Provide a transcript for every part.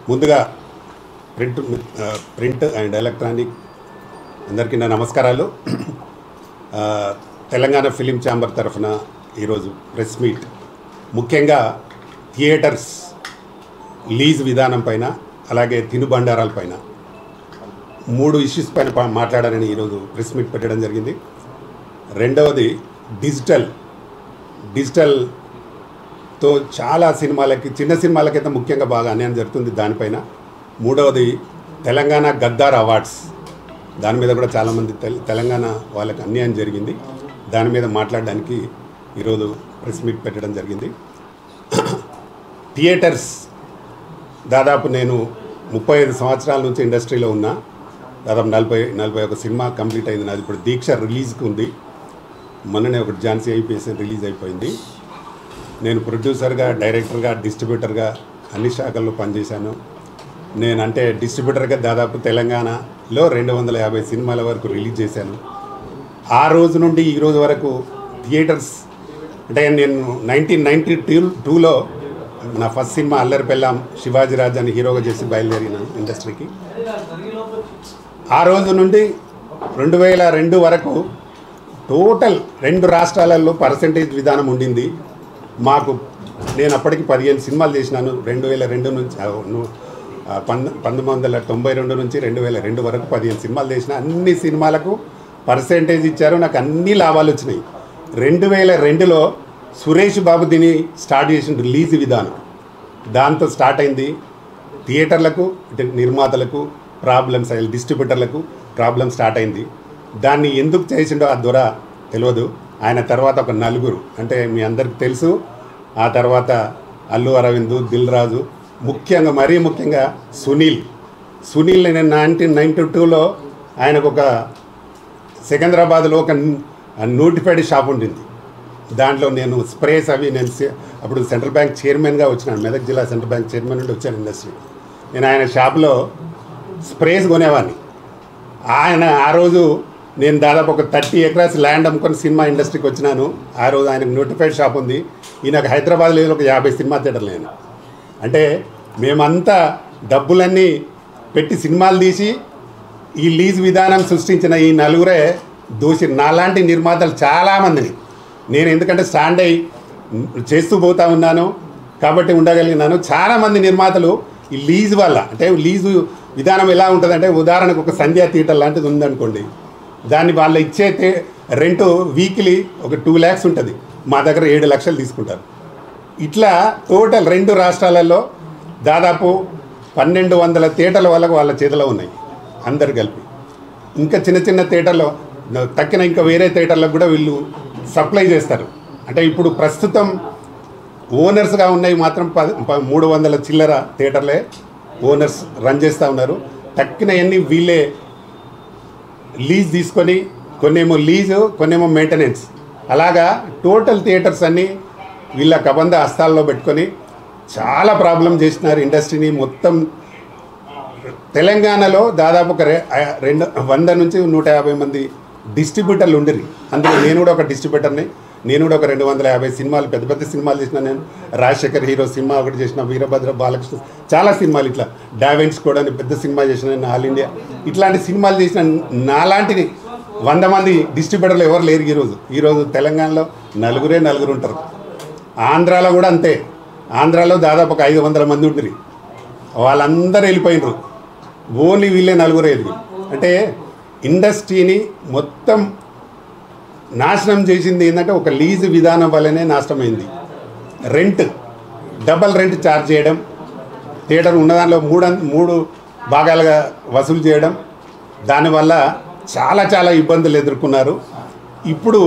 ముందుగా print and electronic అందరికీ నా నమస్కారాలు. తెలంగాణ ఫిలిం ఛాంబర్ తరఫున ఈరోజు ప్రెస్ మీట్, ముఖ్యంగా థియేటర్స్ లీజ్ విధానం పైన, అలాగే తినుబండారాల పైన 3 ఇష్యూస్ పైన మాట్లాడాలని ఈరోజు ప్రెస్ మీట్ పెట్టడం జరిగింది. రెండవది డిజిటల్తో చాలా సినిమాలకి, చిన్న సినిమాలకైతే ముఖ్యంగా బాగా అన్యాయం జరుగుతుంది దానిపైన. మూడవది తెలంగాణ గద్దార్ అవార్డ్స్, దాని మీద కూడా చాలామంది తెలంగాణ వాళ్ళకి అన్యాయం జరిగింది, దాని మీద మాట్లాడడానికి ఈరోజు ప్రెస్ మీట్ పెట్టడం జరిగింది. థియేటర్స్ దాదాపు నేను 35 సంవత్సరాల నుంచి ఇండస్ట్రీలో ఉన్నా. దాదాపు 41 సినిమా కంప్లీట్ అయింది నాది. ఇప్పుడు దీక్ష రిలీజ్కి ఉంది. మొన్ననే ఒకటి ఝాన్సీ ఐపీఎస్ రిలీజ్ అయిపోయింది. నేను ప్రొడ్యూసర్గా, డైరెక్టర్గా, డిస్ట్రిబ్యూటర్గా అన్ని శాఖల్లో పనిచేశాను. నేనంటే డిస్ట్రిబ్యూటర్గా దాదాపు తెలంగాణలో 250 సినిమాల వరకు రిలీజ్ చేశాను. ఆ రోజు నుండి ఈ రోజు వరకు థియేటర్స్ అంటే నేను 1992లో నా ఫస్ట్ సినిమా అల్లరి పెళ్ళాం శివాజీ రాజ్ అని హీరోగా చేసి బయలుదేరినాను ఇండస్ట్రీకి. ఆ రోజు నుండి 2002 వరకు టోటల్ 2 రాష్ట్రాలలో పర్సంటేజ్ విధానం ఉండింది మాకు. నేను అప్పటికి 15 సినిమాలు చేసినాను. 2002 నుంచి 1992 నుంచి 2002 వరకు 15 సినిమాలు చేసిన. అన్ని సినిమాలకు పర్సంటేజ్ ఇచ్చారు, నాకు అన్ని లాభాలు వచ్చినాయి. 2002లో సురేష్ బాబు దీన్ని స్టార్ట్ చేసిన రిలీజ్ విధానం, దాంతో స్టార్ట్ అయింది. థియేటర్లకు, నిర్మాతలకు ప్రాబ్లమ్స్, డిస్ట్రిబ్యూటర్లకు ప్రాబ్లం స్టార్ట్ అయింది. దాన్ని ఎందుకు చేసిండో ఆ దొర తెలియదు. ఆయన తర్వాత ఒక 4, అంటే మీ అందరికి తెలుసు. ఆ తర్వాత అల్లు అరవింద్, దిల్ రాజు, ముఖ్యంగా మరీ ముఖ్యంగా సునీల్ నేను 1992లో ఆయనకు ఒక సికింద్రాబాద్లో ఒక నోటిఫైడ్ షాప్ ఉండింది. దాంట్లో నేను స్ప్రేస్ అవి నేను అప్పుడు సెంట్రల్ బ్యాంక్ చైర్మన్గా వచ్చినాను, మెదక్ జిల్లా సెంట్రల్ బ్యాంక్ చైర్మన్ నుండి వచ్చాను ఇండస్ట్రీ. నేను ఆయన షాప్లో స్ప్రేస్ కొనేవాడిని. ఆయన ఆ రోజు నేను దాదాపు ఒక 30 ఎకరాస్ ల్యాండ్ అమ్ముకొని సినిమా ఇండస్ట్రీకి వచ్చినాను. ఆ రోజు ఆయనకు నోటిఫైడ్ షాప్ ఉంది. ఈయనకు హైదరాబాద్లో ఒక 50 సినిమా థియేటర్లు. నేను అంటే మేమంతా డబ్బులన్నీ పెట్టి సినిమాలు తీసి ఈ లీజ్ విధానం సృష్టించిన ఈ 4 దోషి. నాలాంటి నిర్మాతలు చాలామందిని నేను ఎందుకంటే స్టాండ్ అయ్యి చేస్తూ పోతా ఉన్నాను కాబట్టి ఉండగలిగినాను. చాలామంది నిర్మాతలు ఈ లీజ్ వల్ల, అంటే లీజు విధానం ఎలా ఉంటుందంటే, ఉదాహరణకు ఒక సంధ్యా థియేటర్ లాంటిది ఉందనుకోండి, దాన్ని వాళ్ళు ఇచ్చే రెంట్ వీక్లీ ఒక 2 lakhs ఉంటుంది. మా దగ్గర 7 లక్షలు తీసుకుంటారు. ఇట్లా టోటల్ 2 రాష్ట్రాలలో దాదాపు 1200 థియేటర్ల వాళ్ళకు వాళ్ళ చేతిలో ఉన్నాయి అందరు కలిపి. ఇంకా చిన్న చిన్న థియేటర్లో తక్కిన ఇంకా వేరే థియేటర్లకు కూడా వీళ్ళు సప్లై చేస్తారు. అంటే ఇప్పుడు ప్రస్తుతం ఓనర్స్గా ఉన్నాయి మాత్రం 300 చిల్లర థియేటర్లే ఓనర్స్ రన్ చేస్తూ ఉన్నారు. తక్కిన అన్ని వీళ్ళే లీజ్ తీసుకొని, కొన్నేమో లీజు, కొన్నేమో మెయింటెనెన్స్, అలాగా టోటల్ థియేటర్స్ అన్నీ వీళ్ళ కబంధ హస్తాల్లో పెట్టుకొని చాలా ప్రాబ్లం చేసినారు ఇండస్ట్రీని మొత్తం. తెలంగాణలో దాదాపు ఒక 100 నుంచి 150 మంది డిస్ట్రిబ్యూటర్లు ఉండరు. అందులో నేను కూడా ఒక డిస్ట్రిబ్యూటర్ని. నేను కూడా ఒక 250 సినిమాలు, పెద్ద పెద్ద సినిమాలు చేసిన. నేను రాజశేఖర్ హీరో సినిమా ఒకటి చేసిన, వీరభద్ర, బాలకృష్ణ, చాలా సినిమాలు, ఇట్లా డావెన్స్ కూడా పెద్ద సినిమా చేసిన, నేను ఆల్ ఇండియా ఇట్లాంటి సినిమాలు చేసిన. నాలాంటిది 100 మంది డిస్ట్రిబ్యూటర్లు ఎవరు లేరు ఈరోజు తెలంగాణలో 4 ఉంటారు. ఆంధ్రాలో కూడా అంతే. ఆంధ్రాలో దాదాపు ఒక 500 మంది ఉంటుంది. వాళ్ళందరూ వెళ్ళిపోయినారు. ఓన్లీ వీళ్ళే 4 వెళ్ళి. అంటే ఇండస్ట్రీని మొత్తం నాశనం చేసింది ఏంటంటే ఒక లీజ్ విధానం వల్లనే నాశనమైంది. డబల్ రెంట్ ఛార్జ్ చేయడం, థియేటర్ ఉన్నదానిలో 3 భాగాలుగా వసూలు చేయడం, దానివల్ల చాలా ఇబ్బందులు ఎదుర్కొన్నారు. ఇప్పుడు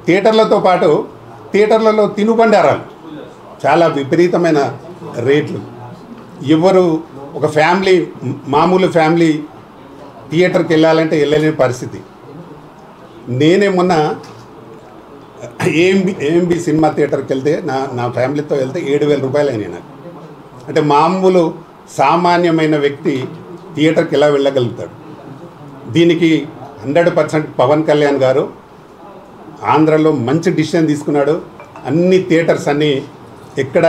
థియేటర్లతో పాటు థియేటర్లలో తినుబండారాలు చాలా విపరీతమైన రేట్లు. ఎవరు ఒక ఫ్యామిలీ, మామూలు ఫ్యామిలీ థియేటర్కి వెళ్ళాలంటే వెళ్ళలేని పరిస్థితి. నేనే మొన్న ఏఎంబి సినిమా థియేటర్కి వెళ్తే నా ఫ్యామిలీతో వెళ్తే 7,000 రూపాయలు అయినాయి నాకు. అంటే మామూలు సామాన్యమైన వ్యక్తి థియేటర్కి ఎలా వెళ్ళగలుగుతాడు? దీనికి 100% పవన్ కళ్యాణ్ గారు ఆంధ్రలో మంచి డిసిషన్ తీసుకున్నాడు. అన్ని థియేటర్స్ అన్నీ ఎక్కడ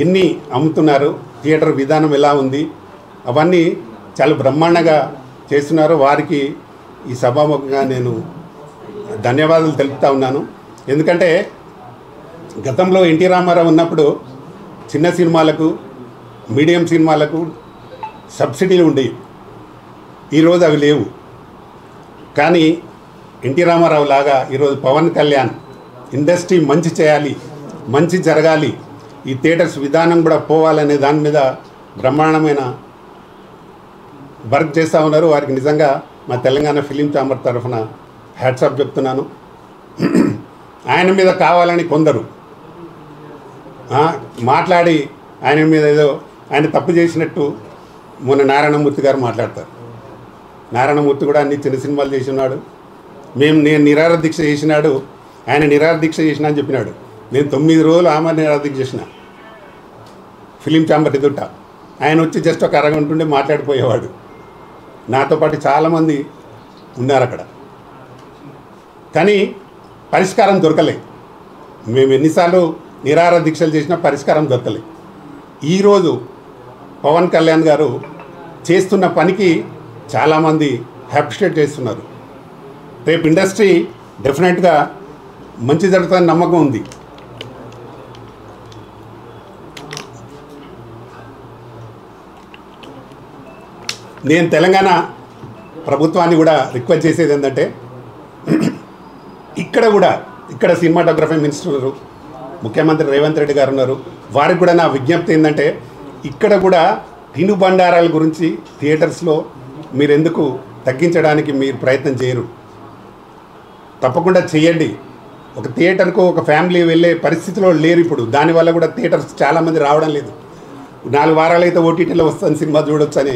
ఎన్ని అమ్ముతున్నారు థియేటర్ విధానం ఎలా ఉంది అవన్నీ చాలా బ్రహ్మాండంగా చేస్తున్నారు. వారికి ఈ సభాముఖంగా నేను ధన్యవాదాలు తెలుపుతా ఉన్నాను. ఎందుకంటే గతంలో ఎన్టీ రామారావు ఉన్నప్పుడు చిన్న సినిమాలకు మీడియం సినిమాలకు సబ్సిడీలు ఉండేవి. ఈరోజు అవి లేవు. కానీ ఎన్టీ రామారావు లాగా ఈరోజు పవన్ కళ్యాణ్ ఇండస్ట్రీ మంచి చేయాలి, మంచి జరగాలి, ఈ థియేటర్స్ విధానం కూడా పోవాలనే దాని మీద బ్రహ్మాండమైన వర్క్ చేస్తూ ఉన్నారు. వారికి నిజంగా మా తెలంగాణ ఫిలిం ఛాంబర్ తరఫున హ్యాట్సాప్ చెప్తున్నాను. ఆయన మీద కావాలని కొందరు మాట్లాడి ఆయన మీద ఏదో ఆయన తప్పు చేసినట్టు మొన్న నారాయణమూర్తి గారు మాట్లాడతారు. నారాయణమూర్తి కూడా అన్ని చిన్న సినిమాలు చేసినాడు. నేను నిరాహార దీక్ష చేసినాడు, ఆయన నిరాహార దీక్ష చేసిన అని చెప్పినాడు. నేను 9 రోజులు ఆమె నిరాహార దీక్ష చేసిన ఫిలిం ఛాంబర్ ఎదుట. ఆయన వచ్చి జస్ట్ ఒక అరగంట ఉండి మాట్లాడిపోయేవాడు. నాతో పాటు చాలామంది ఉన్నారు అక్కడ. కానీ పరిష్కారం దొరకలే. మేము ఎన్నిసార్లు నిరాహార దీక్షలు చేసినా పరిష్కారం దొరకలే. ఈరోజు పవన్ కళ్యాణ్ గారు చేస్తున్న పనికి చాలామంది అప్రిషియేట్ చేస్తున్నారు. రేపు ఇండస్ట్రీ డెఫినెట్గా మంచి జరుగుతుందని నమ్మకం ఉంది. నేను తెలంగాణ ప్రభుత్వాన్ని కూడా రిక్వెస్ట్ చేసేది ఏంటంటే ఇక్కడ సినిమాటోగ్రఫీ మినిస్టర్ ముఖ్యమంత్రి రేవంత్ రెడ్డి గారు ఉన్నారు. వారికి కూడా నా విజ్ఞప్తి ఏంటంటే ఇక్కడ కూడా తినుబండారాల గురించి థియేటర్స్లో మీరు ఎందుకు తగ్గించడానికి మీరు ప్రయత్నం చేయరు? తప్పకుండా చేయండి. ఒక థియేటర్కు ఒక ఫ్యామిలీ వెళ్ళే పరిస్థితిలో లేరు ఇప్పుడు. దానివల్ల కూడా థియేటర్స్ చాలామంది రావడం లేదు. 4 వారాలు అయితే ఓటీటీలో వస్తుంది సినిమా చూడొచ్చు అని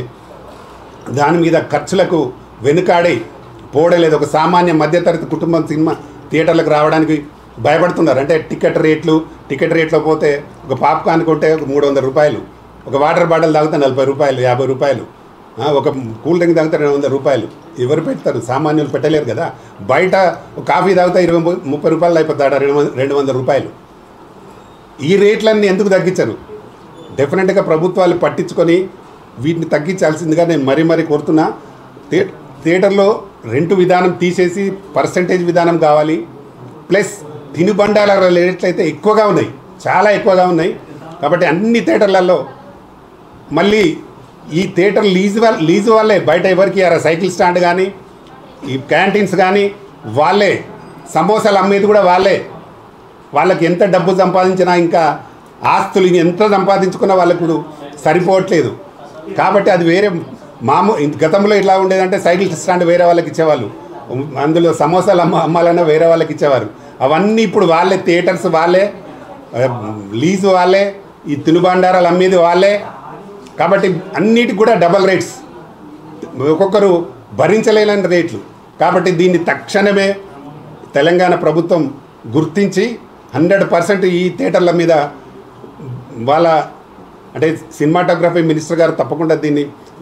దాని మీద ఖర్చులకు వెనుకాడి పోవడలేదు. ఒక సామాన్య మధ్యతరగతి కుటుంబం సినిమా థియేటర్లకు రావడానికి భయపడుతున్నారు. అంటే టికెట్ రేట్లో పోతే ఒక పాప్కార్న్ కొంటే ఒక 300 రూపాయలు, ఒక వాటర్ బాటిల్ తాగితే 40 రూపాయలు, 50 రూపాయలు, ఒక కూల్ డ్రింక్ తాగితే 200 రూపాయలు. ఎవరు పెడతారు? సామాన్యులు పెట్టలేరు కదా. బయట ఒక కాఫీ తాగితే 20-30 రూపాయలు అయిపోతాడు, 200 రూపాయలు. ఈ రేట్లన్నీ ఎందుకు తగ్గించరు? డెఫినెట్గా ప్రభుత్వాలు పట్టించుకొని వీటిని తగ్గించాల్సిందిగా నేను మరీ కోరుతున్నా. థియేటర్లో రెంటు విధానం తీసేసి పర్సంటేజ్ విధానం కావాలి. ప్లస్ తినుబండాల రేట్లు అయితే ఎక్కువగా ఉన్నాయి, చాలా ఎక్కువగా ఉన్నాయి. కాబట్టి అన్ని థియేటర్లలో మళ్ళీ ఈ థియేటర్ లీజు వాళ్ళే, బయట ఎవరికి సైకిల్ స్టాండ్ కానీ ఈ క్యాంటీన్స్ కానీ వాళ్ళే, సమోసాలు అమ్మేది కూడా వాళ్ళే. వాళ్ళకి ఎంత డబ్బు సంపాదించినా ఇంకా ఆస్తులు ఎంత సంపాదించుకున్నా వాళ్ళకు సరిపోవట్లేదు. కాబట్టి అది వేరే గతంలో ఇట్లా ఉండేదంటే సైకిల్ స్టాండ్ వేరే వాళ్ళకి ఇచ్చేవాళ్ళు, అందులో సమోసాలు అమ్మాలన్నా వేరే వాళ్ళకి ఇచ్చేవారు. అవన్నీ ఇప్పుడు వాళ్ళే, థియేటర్స్ వాళ్ళే, లీజు వాళ్ళే, ఈ తినుబండారాలు అమ్మేది వాళ్ళే. కాబట్టి అన్నిటికి కూడా డబల్ రేట్స్, ఒక్కొక్కరు భరించలేని రేట్లు. కాబట్టి దీన్ని తక్షణమే తెలంగాణ ప్రభుత్వం గుర్తించి 100% ఈ థియేటర్ల మీద వాళ్ళ అంటే సినిమాటోగ్రఫీ మినిస్టర్ గారు తప్పకుండా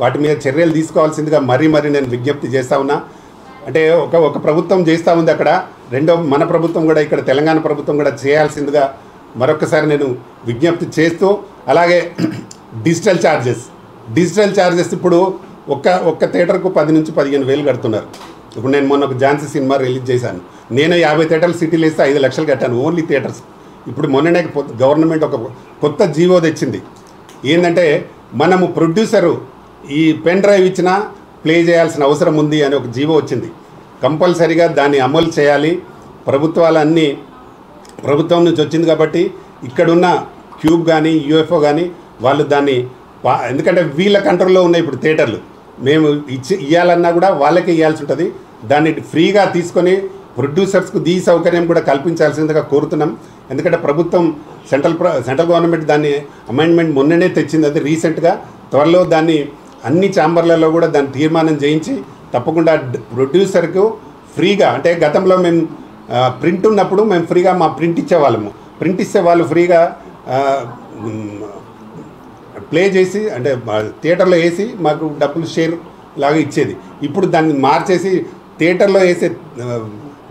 వాటి మీద చర్యలు తీసుకోవాల్సిందిగా మరీ నేను విజ్ఞప్తి చేస్తూ ఉన్నా. అంటే ఒక ప్రభుత్వం చేస్తూ ఉంది అక్కడ, మన ప్రభుత్వం కూడా ఇక్కడ తెలంగాణ ప్రభుత్వం కూడా చేయాల్సిందిగా మరొకసారి నేను విజ్ఞప్తి చేస్తూ, అలాగే డిజిటల్ ఛార్జెస్ ఇప్పుడు ఒక్క థియేటర్కు 10 నుంచి 15 వేలు కడుతున్నారు. ఇప్పుడు నేను మొన్న ఒక ఝాన్సీ సినిమా రిలీజ్ చేశాను. నేను 50 థియేటర్లు సిటీలు వేస్తే 5 లక్షలు కట్టాను ఓన్లీ థియేటర్స్. ఇప్పుడు మొన్ననే గవర్నమెంట్ ఒక కొత్త జీవో తెచ్చింది. ఏంటంటే మనము ప్రొడ్యూసరు ఈ పెన్ డ్రైవ్ ఇచ్చినా ప్లే చేయాల్సిన అవసరం ఉంది అని ఒక జీవో వచ్చింది. కంపల్సరీగా దాన్ని అమలు చేయాలి. ప్రభుత్వాలన్నీ ప్రభుత్వం నుంచి వచ్చింది కాబట్టి ఇక్కడున్న క్యూబ్ కానీ యూఎఫ్ఓ కానీ వాళ్ళు దాన్ని, ఎందుకంటే వీళ్ళ కంట్రోల్లో ఉన్నాయి ఇప్పుడు థియేటర్లు. మేము ఇవ్వాలన్నా కూడా వాళ్ళకే ఇవ్వాల్సి ఉంటుంది. దాన్ని ఫ్రీగా తీసుకొని ప్రొడ్యూసర్స్కు ఈ సౌకర్యం కూడా కల్పించాల్సిందిగా కోరుతున్నాం. ఎందుకంటే ప్రభుత్వం సెంట్రల్ గవర్నమెంట్ దాన్ని అమెండ్మెంట్ మొన్ననే తెచ్చింది. అది రీసెంట్గా త్వరలో దాన్ని అన్ని ఛాంబర్లలో కూడా దాన్ని తీర్మానం చేయించి తప్పకుండా ప్రొడ్యూసర్కు ఫ్రీగా, అంటే గతంలో మేము ప్రింట్ ఉన్నప్పుడు మేము ఫ్రీగా మా ప్రింట్ ఇచ్చేవాళ్ళము. ప్రింట్ ఇస్తే వాళ్ళు ఫ్రీగా ప్లే చేసి అంటే థియేటర్లో వేసి మాకు డబ్బులు షేర్ లాగా ఇచ్చేది. ఇప్పుడు దాన్ని మార్చేసి థియేటర్లో వేసే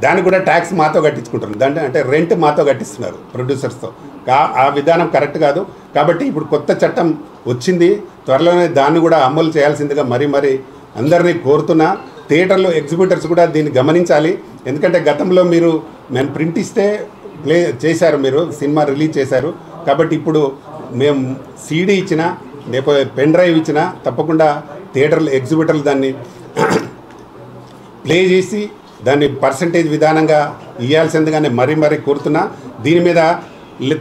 దాన్ని కూడా ట్యాక్స్ మాతో కట్టించుకుంటారు. దాంట్లో అంటే రెంట్ మాతో కట్టిస్తున్నారు ప్రొడ్యూసర్స్తో. ఆ విధానం కరెక్ట్ కాదు. కాబట్టి ఇప్పుడు కొత్త చట్టం వచ్చింది. త్వరలోనే దాన్ని కూడా అమలు చేయాల్సిందిగా మరీ అందరినీ కోరుతున్నా. థియేటర్లో ఎగ్జిబిటర్స్ కూడా దీన్ని గమనించాలి. ఎందుకంటే గతంలో మీరు నేను ప్రింట్ ఇస్తే ప్లే చేశారు, మీరు సినిమా రిలీజ్ చేశారు. కాబట్టి ఇప్పుడు మేము సీడీ ఇచ్చినా లేకపోతే పెన్ డ్రైవ్ ఇచ్చినా తప్పకుండా థియేటర్లు ఎగ్జిబిటర్లు దాన్ని ప్లే చేసి దాన్ని పర్సంటేజ్ విధానంగా ఇవ్వాల్సిందిగానే మరీ కోరుతున్నా. దీని మీద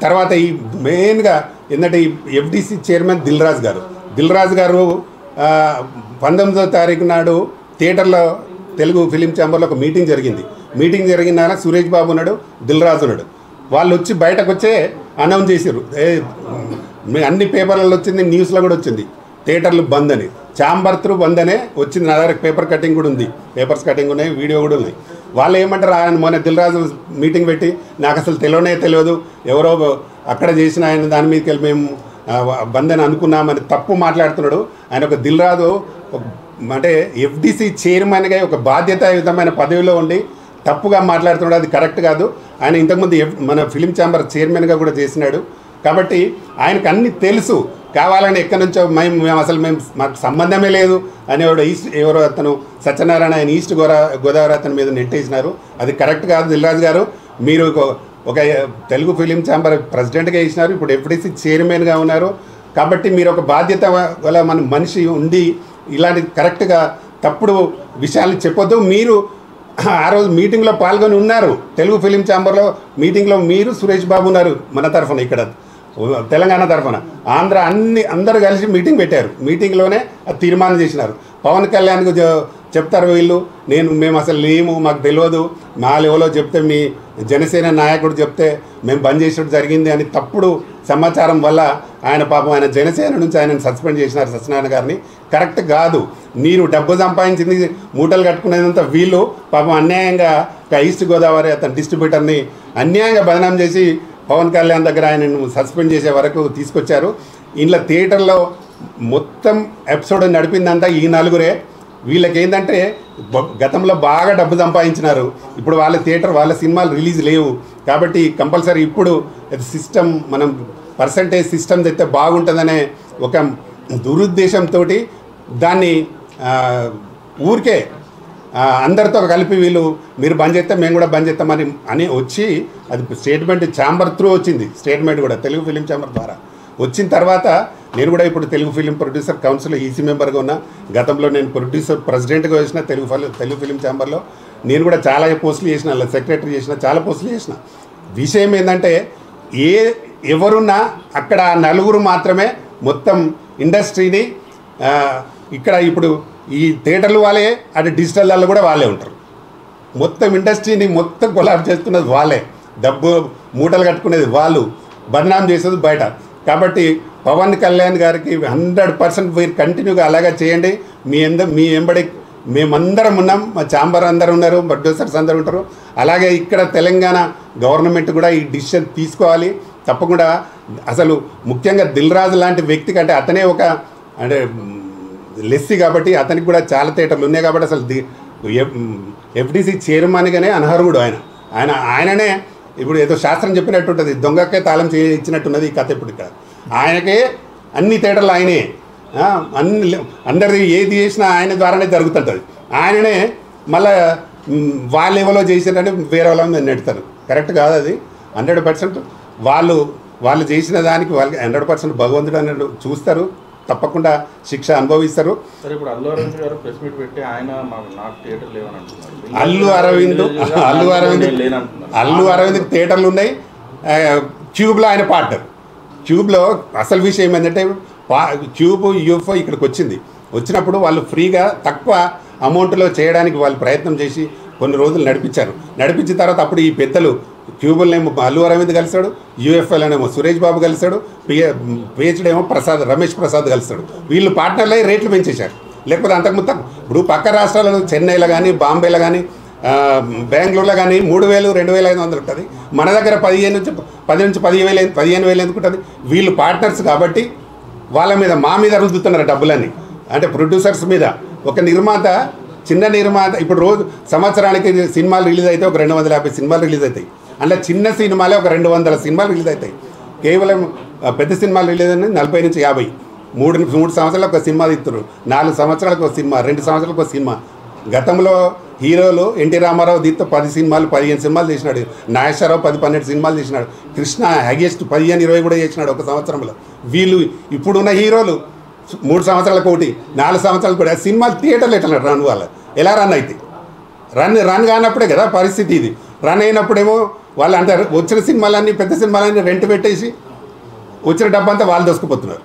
తర్వాత ఈ మెయిన్గా ఏంటంటే ఈ ఎఫ్డిసి చైర్మన్ దిల్ రాజు గారు 19వ తారీఖు నాడు థియేటర్లో తెలుగు ఫిలిం ఛాంబర్లో ఒక మీటింగ్ జరిగిన సురేష్ బాబు ఉన్నాడు, దిల్ రాజు ఉన్నాడు. వాళ్ళు వచ్చి బయటకు వచ్చే అనౌన్స్ చేశారు, అన్ని పేపర్లలో వచ్చింది, న్యూస్లో కూడా వచ్చింది థియేటర్లు బంద్ అని. ఛాంబర్ త్రూ బంద్ అనే వచ్చింది. నా దగ్గర పేపర్స్ కటింగ్ ఉన్నాయి, వీడియో కూడా ఉన్నాయి. వాళ్ళు ఏమంటారు, ఆయన మొన్న దిల్ రాజు మీటింగ్ పెట్టి నాకు అసలు తెలియదు, ఎవరో అక్కడ చేసిన ఆయన దాని మీదకి వెళ్ళి మేము బంద్ అని అనుకున్నామని తప్పు మాట్లాడుతున్నాడు. ఆయన ఒక దిల్ రాజు అంటే ఎఫ్డిసి చైర్మన్గా ఒక బాధ్యతాయుతమైన పదవిలో ఉండి తప్పుగా మాట్లాడుతున్నాడు, అది కరెక్ట్ కాదు. ఆయన ఇంతకుముందు మన ఫిలిం ఛాంబర్ చైర్మన్గా కూడా చేసినాడు. కాబట్టి ఆయనకు అన్నీ తెలుసు. కావాలని ఎక్కడి నుంచో మేము మాకు సంబంధమే లేదు అనేవాడు ఎవరో అతను సత్యనారాయణ ఆయన ఈస్ట్ గోదావరి అతని మీద నెట్టేసినారు. అది కరెక్ట్ కాదు. దిల్ రాజు గారు, మీరు ఒక తెలుగు ఫిలిం ఛాంబర్ ప్రెసిడెంట్గా ఇచ్చినారు, ఇప్పుడు ఎఫ్డిసి చైర్మన్గా ఉన్నారు. కాబట్టి మీరు ఒక బాధ్యత గల మనిషి ఉండి ఇలాంటి కరెక్ట్గా తప్పుడు విషయాలు చెప్పొద్దు. మీరు ఆ రోజు మీటింగ్లో పాల్గొని ఉన్నారు, తెలుగు ఫిలిం ఛాంబర్లో మీటింగ్లో మీరు సురేష్ బాబు ఉన్నారు మన తరఫున, ఇక్కడ తెలంగాణ తరఫున. అందరూ కలిసి మీటింగ్ పెట్టారు. మీటింగ్లోనే అది తీర్మానం చేసినారు. పవన్ కళ్యాణ్కు చెప్తారు వీళ్ళు, మేము అసలు లేము, మాకు తెలియదు, మా లెవెల్లో చెప్తే మీ జనసేన నాయకుడు చెప్తే మేము బంద్ చేసినట్టు జరిగింది అని తప్పుడు సమాచారం వల్ల ఆయన పాపం ఆయన జనసేన నుంచి ఆయనను సస్పెండ్ చేసినారు, సత్యనారాయణ గారిని. కరెక్ట్ కాదు. మీరు డబ్బు సంపాదించింది మూటలు కట్టుకునేదంతా వీళ్ళు పాపం అన్యాయంగా ఈస్ట్ గోదావరి అతని డిస్ట్రిబ్యూటర్ని అన్యాయంగా బదనాం చేసి పవన్ కళ్యాణ్ దగ్గర ఆయనను సస్పెండ్ చేసే వరకు తీసుకొచ్చారు. ఇంట్లో థియేటర్లో మొత్తం ఎపిసోడ్ నడిపిందంతా ఈ నలుగురే. వీళ్ళకి ఏంటంటే గతంలో బాగా డబ్బు సంపాదించినారు, ఇప్పుడు వాళ్ళ సినిమాలు రిలీజ్ లేవు. కాబట్టి కంపల్సరీ ఇప్పుడు సిస్టమ్ మనం పర్సంటేజ్ సిస్టమ్ తెస్తే బాగుంటుందనే ఒక దురుద్దేశంతో దాన్ని ఊరికే అందరితో కలిపి మీరు బంద్ చేస్తే మేము కూడా బంద్ చేస్తామని వచ్చి అది స్టేట్మెంట్ ఛాంబర్ త్రూ వచ్చింది. స్టేట్మెంట్ కూడా తెలుగు ఫిలిం ఛాంబర్ ద్వారా వచ్చిన తర్వాత నేను కూడా ఇప్పుడు Telugu film producer council EC మెంబర్గా ఉన్నా. గతంలో నేను ప్రొడ్యూసర్ ప్రెసిడెంట్గా చేసిన తెలుగు ఫిలిం ఛాంబర్లో. నేను కూడా చాలా పోస్టులు చేసిన, సెక్రటరీ చేసిన, చాలా పోస్టులు చేసిన. విషయం ఏంటంటే ఎవరున్నా అక్కడ నలుగురు మాత్రమే మొత్తం ఇండస్ట్రీని ఇక్కడ ఇప్పుడు ఈ థియేటర్లు వాళ్ళే, అటు డిజిటల్లో కూడా వాళ్ళే ఉంటారు. మొత్తం ఇండస్ట్రీని మొత్తం కొలాబ్ చేస్తున్నది వాళ్ళే, డబ్బు మూటలు కట్టుకునేది వాళ్ళు, బదనాం చేసేది బయట. కాబట్టి పవన్ కళ్యాణ్ గారికి 100% మీరు కంటిన్యూగా అలాగే చేయండి. మీ ఎంబడి మేమందరం ఉన్నాం, మా ఛాంబర్ అందరూ ఉన్నారు, ప్రొడ్యూసర్స్ అందరూ ఉంటారు. అలాగే ఇక్కడ తెలంగాణ గవర్నమెంట్ కూడా ఈ డిసిషన్ తీసుకోవాలి తప్పకుండా. అసలు ముఖ్యంగా దిల్ రాజు లాంటి వ్యక్తి కంటే అతనే ఒక అంటే లెస్సీ కాబట్టి అతనికి కూడా చాలా థియేటర్లు ఉన్నాయి. కాబట్టి అసలు ఎఫ్డిసి చైర్మన్గానే అనర్హుడు ఆయననే. ఇప్పుడు ఏదో శాస్త్రం చెప్పినట్టు ఉంటుంది, దొంగకే తాళం ఇచ్చినట్టున్నది ఈ కథ. ఇప్పుడు ఇక్కడ ఆయనకే అన్ని థియేటర్లు ఆయనే, అందరిది ఏది చేసినా ఆయన ద్వారానే జరుగుతుంటుంది. ఆయననే మళ్ళీ వాళ్ళు ఎవరో చేసినట్టు వేరే వాళ్ళని నెడతారు. కరెక్ట్ కాదు అది. 100% వాళ్ళు చేసిన దానికి వాళ్ళకి 100% భగవంతుడు అన్నట్టు చూస్తారు, తప్పకుండా శిక్ష అనుభవిస్తారు. అల్లు అరవింద్ థియేటర్లు ఉన్నాయి. క్యూబ్లో ఆయన పార్ట్నర్. క్యూబ్లో అసలు విషయం ఏంటంటే క్యూబ్ యూఎఫ్ఓ ఇక్కడికి వచ్చినప్పుడు వాళ్ళు ఫ్రీగా తక్కువ అమౌంట్లో చేయడానికి వాళ్ళు ప్రయత్నం చేసి కొన్ని రోజులు నడిపించిన తర్వాత అప్పుడు ఈ పెద్దలు క్యూబుల్నేమో అల్లు అరవింద్ కలిశాడు, యూఎఫ్ఎల్నేమో సురేష్ బాబు కలిశాడు, పిహెచ్డేమో రమేష్ ప్రసాద్ కలిశాడు. వీళ్ళు పార్ట్నర్లు అయ్యి రేట్లు పెంచేశారు. లేకపోతే అంతకుముందు ఇప్పుడు పక్క రాష్ట్రాలలో చెన్నైలో కానీ, బాంబేలో కానీ, బెంగళూరులో కానీ 3,000 2,500 ఉంటుంది. మన దగ్గర 10 నుంచి 15,000 ఎందుకు ఉంటుంది? వీళ్ళు పార్ట్నర్స్ కాబట్టి వాళ్ళ మీద మా మీద రుద్దుతున్నారు డబ్బులన్నీ. అంటే ప్రొడ్యూసర్స్ మీద. ఒక నిర్మాత, చిన్న నిర్మాత ఇప్పుడు రోజు సంవత్సరానికి సినిమాలు రిలీజ్ అయితే ఒక 250 సినిమాలు రిలీజ్ అవుతాయి. అలా చిన్న సినిమాలే ఒక 200 సినిమాలు రిలీజ్ అవుతాయి. కేవలం పెద్ద సినిమాలు రిలీజ్ అయినా 40 నుంచి 50. మూడు సంవత్సరాలకు ఒక సినిమా తీస్తున్నారు, 4 సంవత్సరాలకు ఒక సినిమా, 2 సంవత్సరాలకు ఒక సినిమా. గతంలో హీరోలు ఎన్టీ రామారావు దీంతో 10 సినిమాలు 15 సినిమాలు చేసినాడు, నాగేశ్వరరావు 10-12 సినిమాలు చేసినాడు, కృష్ణ హైయెస్ట్ 15-20 కూడా చేసినాడు ఒక సంవత్సరంలో. వీళ్ళు ఇప్పుడున్న హీరోలు 3 సంవత్సరాలకు ఒకటి, 4 సంవత్సరాలకు కూడా సినిమాలు థియేటర్లు ఎట్లా రన్ వాళ్ళు ఎలా రన్ అవుతాయి? రన్ కానప్పుడే కదా పరిస్థితి ఇది. రన్ అయినప్పుడేమో వాళ్ళు అంటారు వచ్చిన సినిమాలన్నీ పెద్ద సినిమాలన్నీ రెంట్ పెట్టేసి వచ్చిన డబ్బంతా వాళ్ళు దోసుకుపోతున్నారు.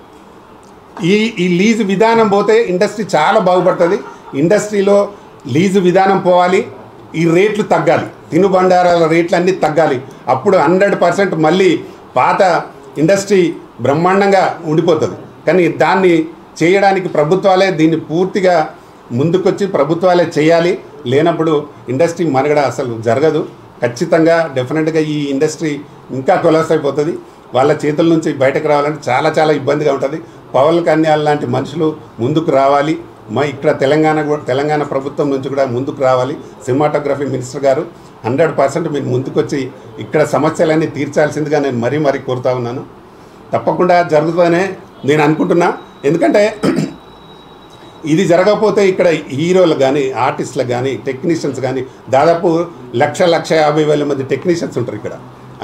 ఈ లీజు విధానం పోతే ఇండస్ట్రీ చాలా బాగుపడుతుంది. ఇండస్ట్రీలో లీజు విధానం పోవాలి, ఈ రేట్లు తగ్గాలి, తినుబండారాల రేట్లు అన్నీ తగ్గాలి. అప్పుడు 100% మళ్ళీ పాత ఇండస్ట్రీ బ్రహ్మాండంగా ఉండిపోతుంది. కానీ దాన్ని చేయడానికి ప్రభుత్వాలే దీన్ని పూర్తిగా ముందుకొచ్చి ప్రభుత్వాలే చేయాలి. లేనప్పుడు ఇండస్ట్రీ మనుగడ అసలు జరగదు. ఖచ్చితంగా డెఫినెట్గా ఈ ఇండస్ట్రీ ఇంకా కొలాప్స్ అయిపోతుంది. వాళ్ళ చేతుల నుంచి బయటకు రావాలంటే చాలా చాలా ఇబ్బందిగా ఉంటుంది. పవన్ కళ్యాణ్ లాంటి మనుషులు ముందుకు రావాలి. ఇక్కడ తెలంగాణ ప్రభుత్వం నుంచి కూడా ముందుకు రావాలి. సినిమాటోగ్రఫీ మినిస్టర్ గారు 100% మీరు ముందుకొచ్చి ఇక్కడ సమస్యలన్నీ తీర్చాల్సిందిగా నేను మరీ కోరుతా ఉన్నాను. తప్పకుండా జరుగుతుందనే నేను అనుకుంటున్నా. ఎందుకంటే ఇది జరగకపోతే ఇక్కడ హీరోలు కానీ ఆర్టిస్టులకు కానీ టెక్నీషియన్స్ కానీ దాదాపు 1,50,000 మంది టెక్నీషియన్స్ ఉంటారు ఇక్కడ.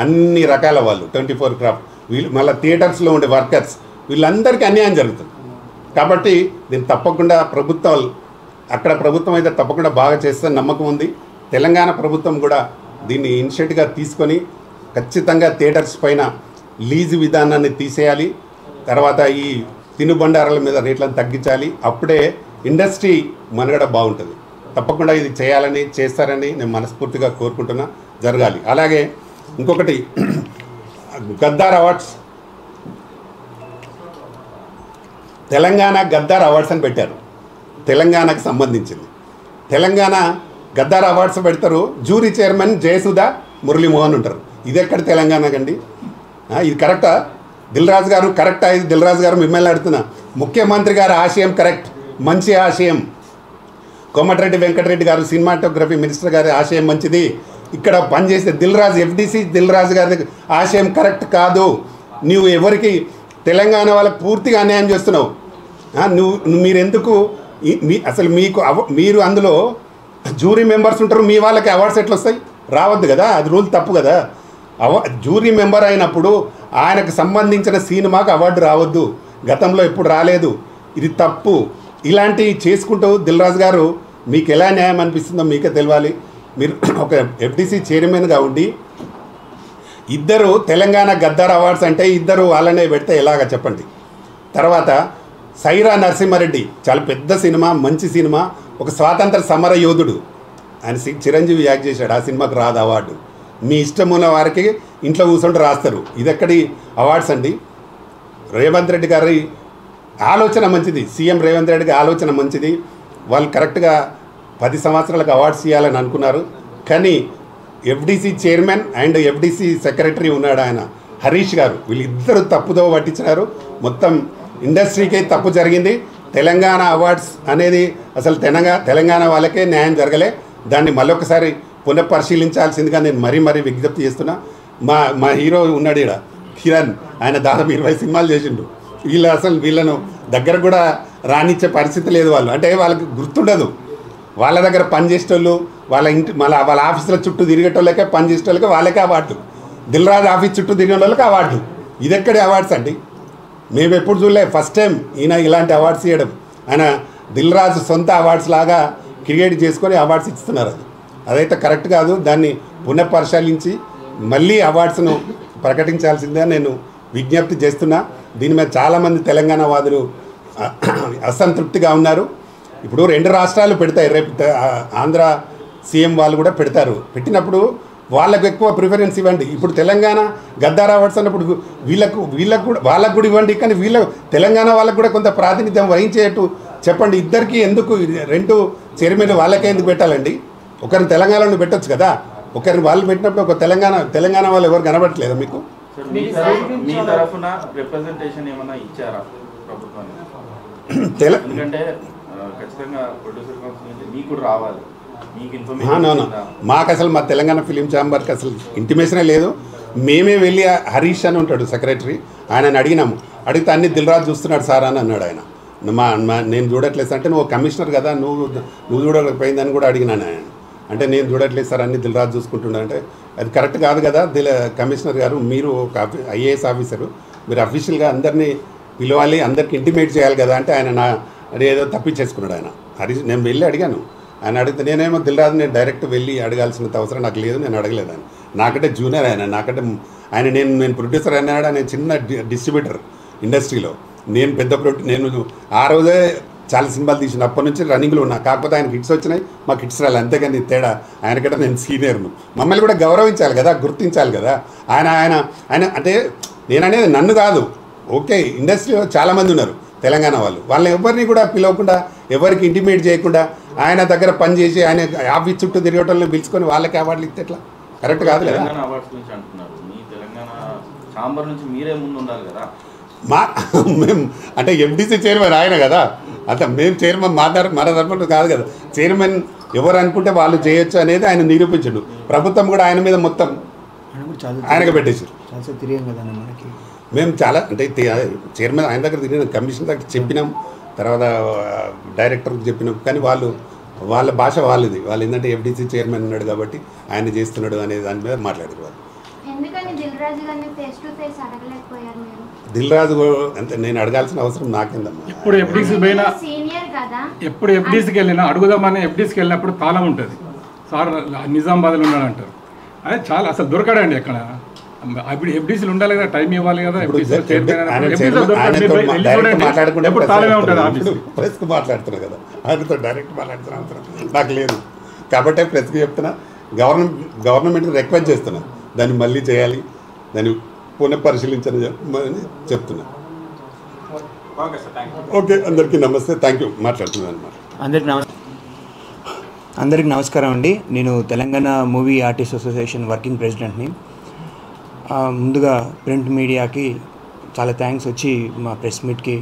అన్ని రకాల వాళ్ళు 24 క్రాఫ్ట్ వీళ్ళు మళ్ళీ థియేటర్స్లో ఉండే వర్కర్స్ వీళ్ళందరికీ అన్యాయం జరుగుతుంది. కాబట్టి దీన్ని తప్పకుండా ప్రభుత్వం అయితే తప్పకుండా బాగా చేస్తుందని నమ్మకం ఉంది. తెలంగాణ ప్రభుత్వం కూడా దీన్ని ఇనిషియేటివ్గా తీసుకొని ఖచ్చితంగా థియేటర్స్ పైన లీజు విధానాన్ని తీసేయాలి. తర్వాత ఈ తినుబండారాల మీద రేట్లను తగ్గించాలి. అప్పుడే ఇండస్ట్రీ మనుగడ బాగుంటుంది. తప్పకుండా ఇది చేస్తారని నేను మనస్ఫూర్తిగా కోరుకుంటున్నా. జరగాలి. అలాగే ఇంకొకటి గద్దార్ అవార్డ్స్, తెలంగాణ గద్దార్ అవార్డ్స్ అని పెట్టారు. తెలంగాణకు సంబంధించింది. తెలంగాణ గద్దార్ అవార్డ్స్ పెడతారు. జ్యూరీ చైర్మన్ జయసుధా మురళీమోహన్ ఉంటారు. ఇది ఎక్కడ తెలంగాణకండి? ఇది కరెక్టా? దిల్రాజు గారు కరెక్టా? ఇది దిల్రాజు గారు మిమ్మల్ని అడుగుతున్నా. ముఖ్యమంత్రి గారి ఆశయం కరెక్ట్, మంచి ఆశయం. కోమటిరెడ్డి వెంకటరెడ్డి గారు సినిమాటోగ్రఫీ మినిస్టర్ గారి ఆశయం మంచిది. ఇక్కడ పనిచేసే FDC దిల్రాజు గారి ఆశయం కరెక్ట్ కాదు. నువ్వు ఎవరికి తెలంగాణ వాళ్ళకి పూర్తిగా అన్యాయం చేస్తున్నావు. మీరెందుకు అసలు మీరు అందులో జ్యూరీ మెంబర్స్ ఉంటారు. మీ వాళ్ళకి అవార్డ్స్ ఎట్లా వస్తాయి? రావద్దు కదా, అది రూల్ తప్పు కదా. జ్యూరీ మెంబర్ అయినప్పుడు ఆయనకు సంబంధించిన సినిమాకు అవార్డు రావద్దు. గతంలో ఎప్పుడు రాలేదు. ఇది తప్పు. ఇలాంటివి చేసుకుంటూ దిల్రాజు గారు మీకు ఎలా న్యాయం అనిపిస్తుందో మీకే తెలియాలి. మీరు ఒక FDC చైర్మన్గా ఉండి ఇద్దరు తెలంగాణ గద్దార్ అవార్డ్స్ అంటే ఇద్దరు వాళ్ళనే పెడితే ఎలాగ చెప్పండి. తర్వాత సైరా నరసింహారెడ్డి చాలా పెద్ద సినిమా, మంచి సినిమా, ఒక స్వాతంత్ర సమర యోధుడు. ఆయన చిరంజీవి యాక్ట్ చేశాడు. ఆ సినిమాకు రాదు అవార్డు. మీ ఇష్టమున్న వారికి ఇంట్లో కూర్చుంటూ రాస్తారు. ఇది ఎక్కడి అవార్డ్స్ అండి? రేవంత్ రెడ్డి గారి ఆలోచన మంచిది. సీఎం రేవంత్ రెడ్డికి ఆలోచన మంచిది. వాళ్ళు కరెక్ట్గా 10 సంవత్సరాలకు అవార్డ్స్ ఇవ్వాలని అనుకున్నారు. కానీ FDC chairman and FDC secretary ఉన్నాడు ఆయన హరీష్ గారు, వీళ్ళిద్దరూ తప్పుదో పట్టించినారు. మొత్తం ఇండస్ట్రీకే తప్పు జరిగింది. తెలంగాణ అవార్డ్స్ అనేది అసలు తెలంగాణ వాళ్ళకే న్యాయం జరగలే. దాన్ని మళ్ళొకసారి పునఃపరిశీలించాల్సిందిగా నేను మరీ విజ్ఞప్తి చేస్తున్నా. మా హీరో ఉన్నాడు ఇక్కడ కిరణ్, ఆయన దాదాపు 20 సినిమాలు చేసిండు. వీళ్ళను దగ్గర కూడా రానిచ్చే పరిస్థితి లేదు. అంటే వాళ్ళకి గుర్తుండదు. వాళ్ళ దగ్గర పనిచేసేటోళ్ళు, వాళ్ళ ఆఫీసుల చుట్టూ తిరిగేటోళ్ళకే, పనిచేసేటోళ్ళకే వాళ్ళకే అవార్డు. దిల్రాజు ఆఫీస్ చుట్టూ తిరిగిన వాళ్ళకి అవార్డు. ఇది ఎక్కడి అవార్డ్స్ అండి? మేము ఎప్పుడు చూడలే. ఫస్ట్ టైం ఈయన ఇలాంటి అవార్డ్స్ ఇవ్వడం. ఆయన దిల్రాజు సొంత అవార్డ్స్ లాగా క్రియేట్ చేసుకొని అవార్డ్స్ ఇస్తున్నారు. అదైతే కరెక్ట్ కాదు. దాన్ని పునఃపరిశీలించి మళ్ళీ అవార్డ్స్ను ప్రకటించాల్సిందే నేను విజ్ఞప్తి చేస్తున్నా. దీని మీద చాలామంది తెలంగాణ వాదులు అసంతృప్తిగా ఉన్నారు. ఇప్పుడు 2 రాష్ట్రాలు పెడతాయి. రేపు ఆంధ్ర సీఎం వాళ్ళు కూడా పెడతారు. పెట్టినప్పుడు వాళ్ళకు ఎక్కువ ప్రిఫరెన్స్ ఇవ్వండి. ఇప్పుడు తెలంగాణ గద్దార్ అవార్డ్స్ అన్నప్పుడు వాళ్ళకు కూడా ఇవ్వండి. కానీ తెలంగాణ వాళ్ళకు కూడా కొంత ప్రాతినిధ్యం వహించేట్టు చెప్పండి. ఇద్దరికి ఎందుకు 2 చైర్మన్ వాళ్ళకే ఎందుకు పెట్టాలండి? ఒకరిని తెలంగాణలో పెట్టచ్చు కదా. ఒకరిని వాళ్ళు పెట్టినప్పుడు ఒక తెలంగాణ వాళ్ళు ఎవరు కనబడట్లేదా మీకు? మీ తరఫున రిప్రజెంటేషన్ ఏమైనా ఇచ్చారా ప్రభుత్వానికి? ఎందుకంటే ఖచ్చితంగా ప్రొడ్యూసర్ కౌన్సిల్ నుంచి మీకు కూడా రావాలి. మాకు అసలు మా తెలంగాణ ఫిలిం ఛాంబర్కి అసలు ఇంటిమేషనే లేదు. మేమే వెళ్ళి హరీష్ అని ఉంటాడు సెక్రటరీ, ఆయనని అడిగినాము. అడిగితే అన్ని దిల్రాజు చూస్తున్నాడు సార్ అని అన్నాడు ఆయన. నేను చూడట్లేదు అంటే నువ్వు కమిషనర్ కదా, నువ్వు చూడకపోయిందని కూడా అడిగినాను ఆయన. అంటే నేను చూడట్లేదు సార్ అన్ని దిల్రాజు చూసుకుంటున్నా అంటే అది కరెక్ట్ కాదు కదా కమిషనర్ గారు, మీరు ఒక ఐఏఎస్ ఆఫీసరు, మీరు అఫీషియల్గా అందరినీ పిలవాలి, అందరికి ఇంటిమేట్ చేయాలి కదా అంటే ఆయన అది ఏదో తప్పించేసుకున్నాడు ఆయన. నేను వెళ్ళి అడిగాను, ఆయన అడిగితే నేనేమో దిల్రాజు నేను డైరెక్ట్ వెళ్ళి అడగాల్సినంత అవసరం నాకు లేదు, నేను అడగలేదు ఆయన. నాకంటే జూనియర్ ఆయన, నాకంటే ఆయన నేను ప్రొడ్యూసర్ అయినాడు, నేను చిన్న డిస్ట్రిబ్యూటర్ ఇండస్ట్రీలో, నేను పెద్ద నేను ఆ రోజే చాలా సినిమాలు తీసిన, అప్పటి నుంచి రన్నింగ్లో ఉన్నా. కాకపోతే ఆయన హిట్స్ వచ్చినాయి, మాకు హిట్స్ రాలి, అంతేగాని తేడా. ఆయనకంటే నేను సీనియర్ను, మమ్మల్ని కూడా గౌరవించాలి కదా, గుర్తించాలి కదా. ఆయన ఆయన ఆయన అంటే నేననేది నన్ను కాదు, ఓకే ఇండస్ట్రీలో చాలామంది ఉన్నారు తెలంగాణ వాళ్ళని ఎవరిని కూడా పిలవకుండా, ఎవరికి ఇంటిమేట్ చేయకుండా ఆయన దగ్గర పనిచేసి ఆయన ఆఫీస్ చుట్టూ తిరగటంలో పిలుచుకొని వాళ్ళకి అవార్డులు ఇస్తే ఎట్లా? కరెక్ట్ కాదు కదా. మేము అంటే ఎండిసి చైర్మన్ ఆయన కదా, అంత మేము చైర్మన్ మన తరఫున కాదు కదా. చైర్మన్ ఎవరు అనుకుంటే వాళ్ళు చేయొచ్చు అనేది ఆయన నిరూపించడు. ప్రభుత్వం కూడా ఆయన మీద మొత్తం ఆయనకు పెట్టేశారు. మేము చాలా అంటే చైర్మన్ ఆయన దగ్గర తిరిగిన, కమిషన్ దగ్గర చెప్పినాం, తర్వాత డైరెక్టర్కి చెప్పినాం, కానీ వాళ్ళ భాష వాళ్ళది. వాళ్ళు ఏంటంటే ఎఫ్డీసీ చైర్మన్ ఉన్నాడు కాబట్టి ఆయన చేస్తున్నాడు అనే దాని మీద మాట్లాడారు వాళ్ళు. దిల్రాజు అంటే నేను అడగాల్సిన అవసరం నాకేందమ్మా. ఎప్పుడు ఎఫ్డీసీకి వెళ్ళినా అడుగుదామని ఎఫ్డీసీకి వెళ్ళినప్పుడు తాళం ఉంటుంది సార్, నిజామాబాద్లో ఉన్నాడంటారు. అదే చాలా అసలు దొరకడండి ఎక్కడ. ఇప్పుడు ఎఫ్డీసీలు ఉండాలి కదా, టైం ఇవ్వాలి కదా. ప్రెస్కి మాట్లాడుతున్నా కదా, ఆయనతో డైరెక్ట్ మాట్లాడుతున్నా అవసరం నాకు లేదు కాబట్టి ప్రెస్కి చెప్తున్నా. గవర్నమెంట్కి రిక్వెస్ట్ చేస్తున్నా, దాన్ని మళ్ళీ చేయాలి, దాన్ని పునఃపరిశీలించని చెప్తున్నా. ఓకే, అందరికీ నమస్తే, థ్యాంక్ యూ. మాట్లాడుతున్నాను అన్నమాట. అందరికి నమస్కారం అండి. నేను Telangana movie artist association working ప్రెసిడెంట్ని. ముందుగా ప్రింట్ మీడియాకి చాలా థ్యాంక్స్ వచ్చి మా ప్రెస్ మీట్కి